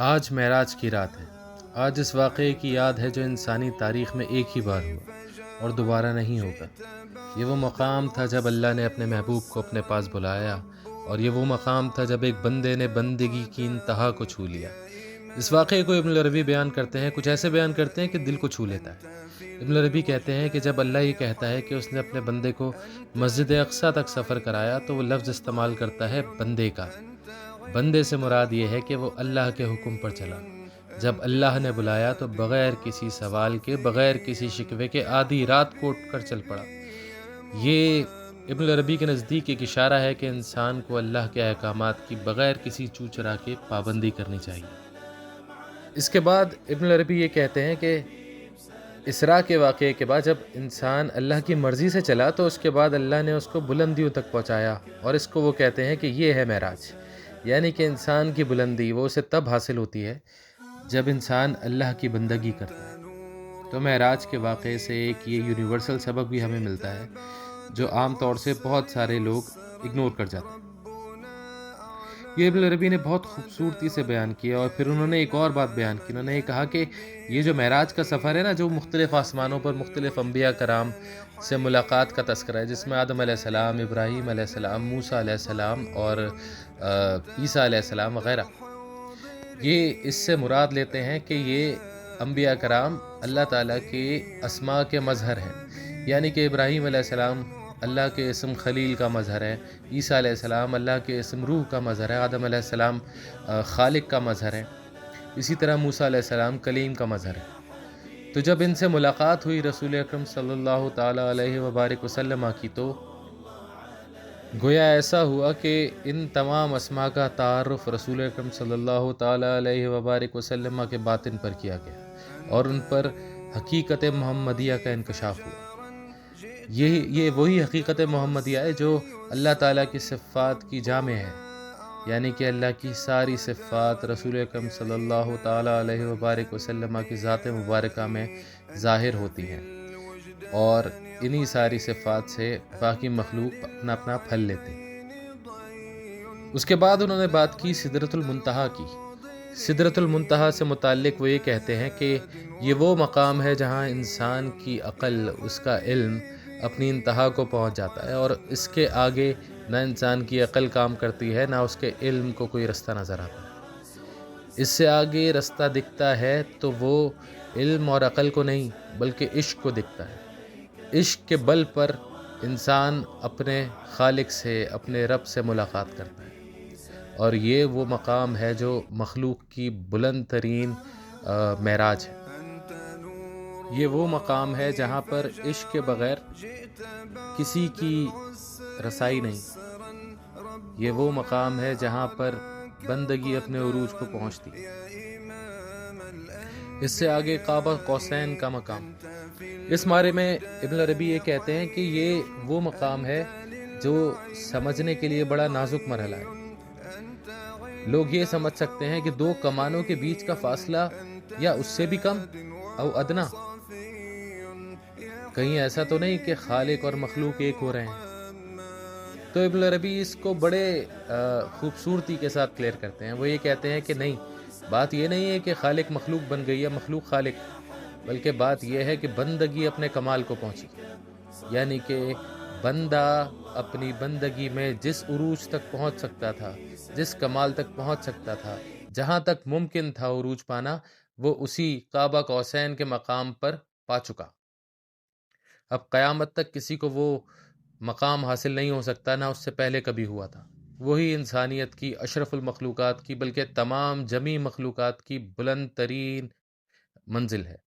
آج معراج کی رات ہے۔ آج اس واقعے کی یاد ہے جو انسانی تاریخ میں ایک ہی بار ہوا اور دوبارہ نہیں ہوگا۔ یہ وہ مقام تھا جب اللہ نے اپنے محبوب کو اپنے پاس بلایا، اور یہ وہ مقام تھا جب ایک بندے نے بندگی کی انتہا کو چھو لیا۔ اس واقعے کو ابن العربی بیان کرتے ہیں، کچھ ایسے بیان کرتے ہیں کہ دل کو چھو لیتا ہے۔ ابن العربی کہتے ہیں کہ جب اللہ یہ کہتا ہے کہ اس نے اپنے بندے کو مسجد اقصیٰ تک سفر کرایا تو وہ لفظ استعمال کرتا ہے بندے کا۔ بندے سے مراد یہ ہے کہ وہ اللہ کے حکم پر چلا۔ جب اللہ نے بلایا تو بغیر کسی سوال کے، بغیر کسی شکوے کے آدھی رات کو اٹھ کر چل پڑا۔ یہ ابن العربی کے نزدیک ایک اشارہ ہے کہ انسان کو اللہ کے احکامات کی بغیر کسی چو چرا کے پابندی کرنی چاہیے۔ اس کے بعد ابن العربی یہ کہتے ہیں کہ اسراء کے واقعے کے بعد جب انسان اللہ کی مرضی سے چلا تو اس کے بعد اللہ نے اس کو بلندیوں تک پہنچایا، اور اس کو وہ کہتے ہیں کہ یہ ہے معراج۔ یعنی کہ انسان کی بلندی وہ اسے تب حاصل ہوتی ہے جب انسان اللہ کی بندگی کرتا ہے۔ تو معراج کے واقعے سے ایک یہ یونیورسل سبق بھی ہمیں ملتا ہے جو عام طور سے بہت سارے لوگ اگنور کر جاتے ہیں۔ یہ ابن العربی نے بہت خوبصورتی سے بیان کیا، اور پھر انہوں نے ایک اور بات بیان کی۔ انہوں نے یہ کہا کہ یہ جو معراج کا سفر ہے نا، جو مختلف آسمانوں پر مختلف انبیاء کرام سے ملاقات کا تذکرہ ہے، جس میں آدم علیہ السلام، ابراہیم علیہ السلام، موسیٰ علیہ السلام اور عیسیٰ علیہ السلام وغیرہ، یہ اس سے مراد لیتے ہیں کہ یہ انبیاء کرام اللہ تعالیٰ کے اسماء کے مظہر ہیں۔ یعنی کہ ابراہیم علیہ السلام اللہ کے اسم خلیل کا مظہر ہے، عیسیٰ علیہ السلام اللہ کے اسم روح کا مظہر ہے، آدم علیہ السلام خالق کا مظہر ہے، اسی طرح موسیٰ علیہ السلام کلیم کا مظہر ہے۔ تو جب ان سے ملاقات ہوئی رسول اکرم صلی اللہ تعالیٰ علیہ وبارک وسلم کی، تو گویا ایسا ہوا کہ ان تمام اسماء کا تعارف رسول اکرم صلی اللہ تعالیٰ علیہ وبارک وسلم کے باطن پر کیا گیا، اور ان پر حقیقت محمدیہ کا انکشاف ہوا۔ یہ وہی حقیقت محمدیہ ہے جو اللہ تعالیٰ کی صفات کی جامع ہے، یعنی کہ اللہ کی ساری صفات رسول اکرم صلی اللہ تعالیٰ علیہ وبارک وسلم کی ذات مبارکہ میں ظاہر ہوتی ہیں، اور انہی ساری صفات سے باقی مخلوق اپنا اپنا پھل لیتے ہیں۔ اس کے بعد انہوں نے بات کی سدرۃ المنتہا کی۔ سدرۃ المنتہا سے متعلق وہ یہ کہتے ہیں کہ یہ وہ مقام ہے جہاں انسان کی عقل، اس کا علم اپنی انتہا کو پہنچ جاتا ہے، اور اس کے آگے نہ انسان کی عقل کام کرتی ہے، نہ اس کے علم کو کوئی رستہ نظر آتا ہے۔ اس سے آگے رستہ دکھتا ہے تو وہ علم اور عقل کو نہیں بلکہ عشق کو دکھتا ہے۔ عشق کے بل پر انسان اپنے خالق سے، اپنے رب سے ملاقات کرتا ہے، اور یہ وہ مقام ہے جو مخلوق کی بلند ترین معراج ہے۔ یہ وہ مقام ہے جہاں پر عشق کے بغیر کسی کی رسائی نہیں۔ یہ وہ مقام ہے جہاں پر بندگی اپنے عروج کو پہنچتی ہے۔ اس سے آگے قاب قوسین کا مقام۔ اس بارے میں ابن العربی یہ کہتے ہیں کہ یہ وہ مقام ہے جو سمجھنے کے لیے بڑا نازک مرحلہ ہے۔ لوگ یہ سمجھ سکتے ہیں کہ دو کمانوں کے بیچ کا فاصلہ یا اس سے بھی کم او ادنا، کہیں ایسا تو نہیں کہ خالق اور مخلوق ایک ہو رہے ہیں۔ تو ابن العربی اس کو بڑے خوبصورتی کے ساتھ کلیئر کرتے ہیں۔ وہ یہ کہتے ہیں کہ نہیں، بات یہ نہیں ہے کہ خالق مخلوق بن گئی ہے، مخلوق خالق، بلکہ بات یہ ہے کہ بندگی اپنے کمال کو پہنچی، یعنی کہ بندہ اپنی بندگی میں جس عروج تک پہنچ سکتا تھا، جس کمال تک پہنچ سکتا تھا، جہاں تک ممکن تھا عروج پانا، وہ اسی قاب قوسین کے مقام پر پا چکا۔ اب قیامت تک کسی کو وہ مقام حاصل نہیں ہو سکتا، نہ اس سے پہلے کبھی ہوا تھا۔ وہی انسانیت کی، اشرف المخلوقات کی، بلکہ تمام جمی مخلوقات کی بلند ترین منزل ہے۔